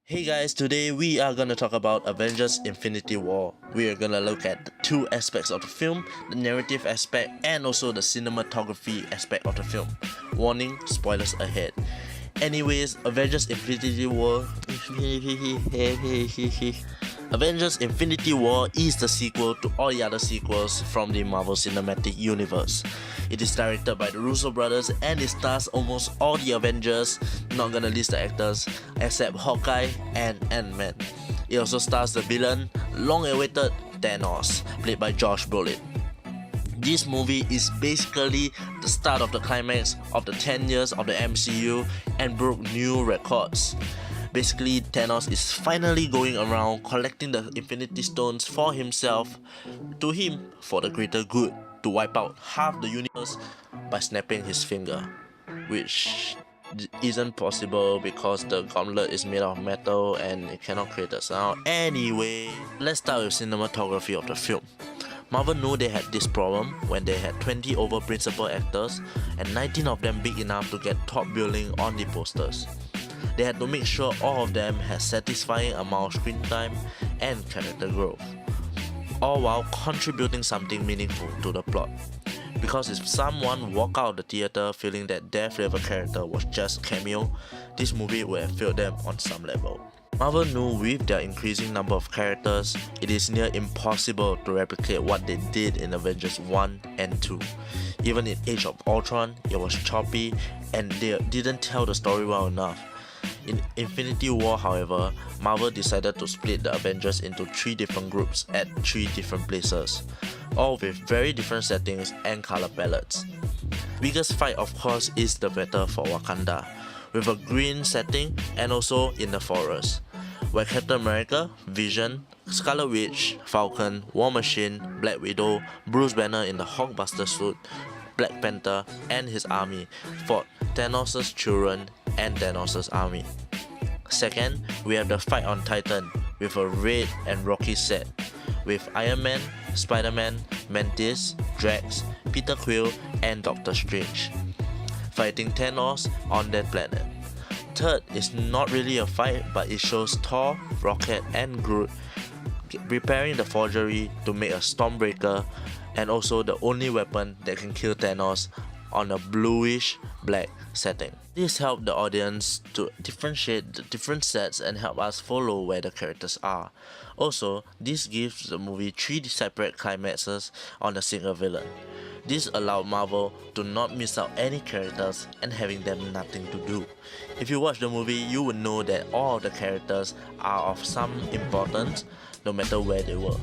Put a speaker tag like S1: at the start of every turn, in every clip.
S1: Hey guys, today we are gonna talk about Avengers Infinity War. We are gonna look at the two aspects of the film, the narrative aspect and also the cinematography aspect of the film. Warning, spoilers ahead. Anyways, Avengers Infinity War Avengers Infinity War is the sequel to all the other sequels from the Marvel Cinematic Universe. It is directed by the Russo brothers and it stars almost all the Avengers, not gonna list the actors, except Hawkeye and Ant-Man. It also stars the villain, long-awaited Thanos, played by Josh Brolin. This movie is basically the start of the climax of the 10 years of the MCU and broke new records. Basically, Thanos is finally going around collecting the Infinity Stones for himself, to him, for the greater good, to wipe out half the universe by snapping his finger, which isn't possible because the gauntlet is made of metal and it cannot create a sound. Anyway, let's start with cinematography of the film. Marvel knew they had this problem when they had 20 over principal actors and 19 of them big enough to get top billing on the posters. They had to make sure all of them had satisfying amount of screen time and character growth, all while contributing something meaningful to the plot. Because if someone walked out of the theater feeling that their favorite character was just cameo, this movie would have failed them on some level. Marvel knew with their increasing number of characters, it is near impossible to replicate what they did in Avengers 1 and 2. Even in Age of Ultron, it was choppy and they didn't tell the story well enough. In Infinity War, however, Marvel decided to split the Avengers into 3 different groups at 3 different places, all with very different settings and color palettes. Biggest fight of course is the battle for Wakanda, with a green setting and also in the forest, where Captain America, Vision, Scarlet Witch, Falcon, War Machine, Black Widow, Bruce Banner in the Hulkbuster suit, Black Panther and his army fought Thanos' children and Thanos' army. Second, we have the fight on Titan with a red and rocky set, with Iron Man, Spider-Man, Mantis, Drax, Peter Quill and Doctor Strange fighting Thanos on that planet. Third is not really a fight, but it shows Thor, Rocket and Groot preparing the forgery to make a Stormbreaker and also the only weapon that can kill Thanos on a bluish black setting. This helped the audience to differentiate the different sets and help us follow where the characters are. Also, this gives the movie 3 separate climaxes on a single villain. This allowed Marvel to not miss out any characters and having them nothing to do. If you watch the movie, you would know that all of the characters are of some importance no matter where they were,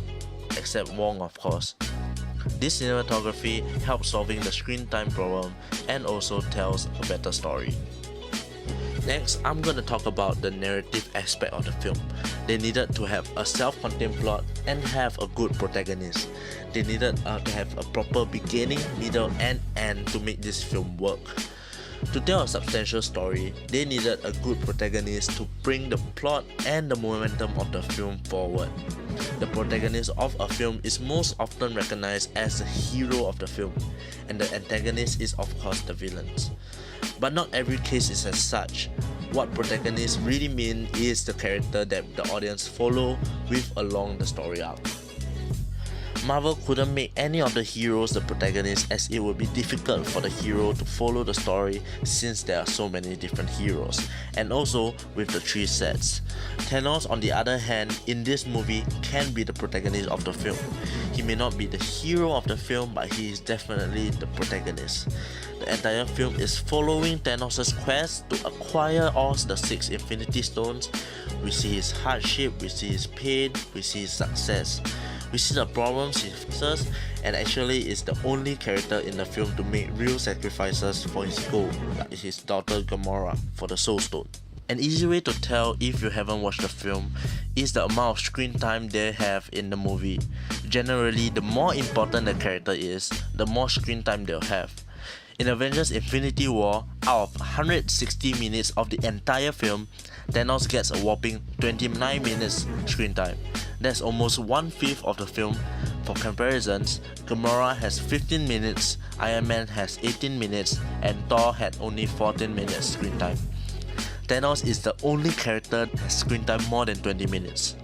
S1: except Wong of course. This cinematography helps solving the screen time problem and also tells a better story. Next, I'm gonna talk about the narrative aspect of the film. They needed to have a self-contained plot and have a good protagonist. They needed to have a proper beginning, middle and end to make this film work. To tell a substantial story, they needed a good protagonist to bring the plot and the momentum of the film forward. The protagonist of a film is most often recognized as the hero of the film, and the antagonist is of course the villains. But not every case is as such. What protagonists really mean is the character that the audience follow with along the story arc. Marvel couldn't make any of the heroes the protagonists as it would be difficult for the hero to follow the story since there are so many different heroes, and also with the 3 sets. Thanos on the other hand in this movie can be the protagonist of the film. He may not be the hero of the film, but he is definitely the protagonist. The entire film is following Thanos' quest to acquire all the 6 Infinity Stones. We see his hardship, we see his pain, we see his success. We see the problems he faces, and actually is the only character in the film to make real sacrifices for his goal, like his daughter Gamora for the Soul Stone. An easy way to tell if you haven't watched the film is the amount of screen time they have in the movie. Generally, the more important the character is, the more screen time they'll have. In Avengers Infinity War, out of 160 minutes of the entire film, Thanos gets a whopping 29 minutes screen time. That's almost 1/5 of the film. For comparisons, Gamora has 15 minutes, Iron Man has 18 minutes, and Thor had only 14 minutes screen time. Thanos is the only character that has screen time more than 20 minutes.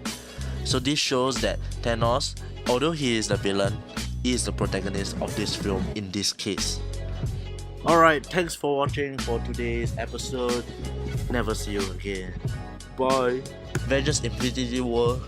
S1: So this shows that Thanos, although he is the villain, he is the protagonist of this film in this case. Alright, thanks for watching for today's episode. Never see you again. Bye. Avengers Infinity War.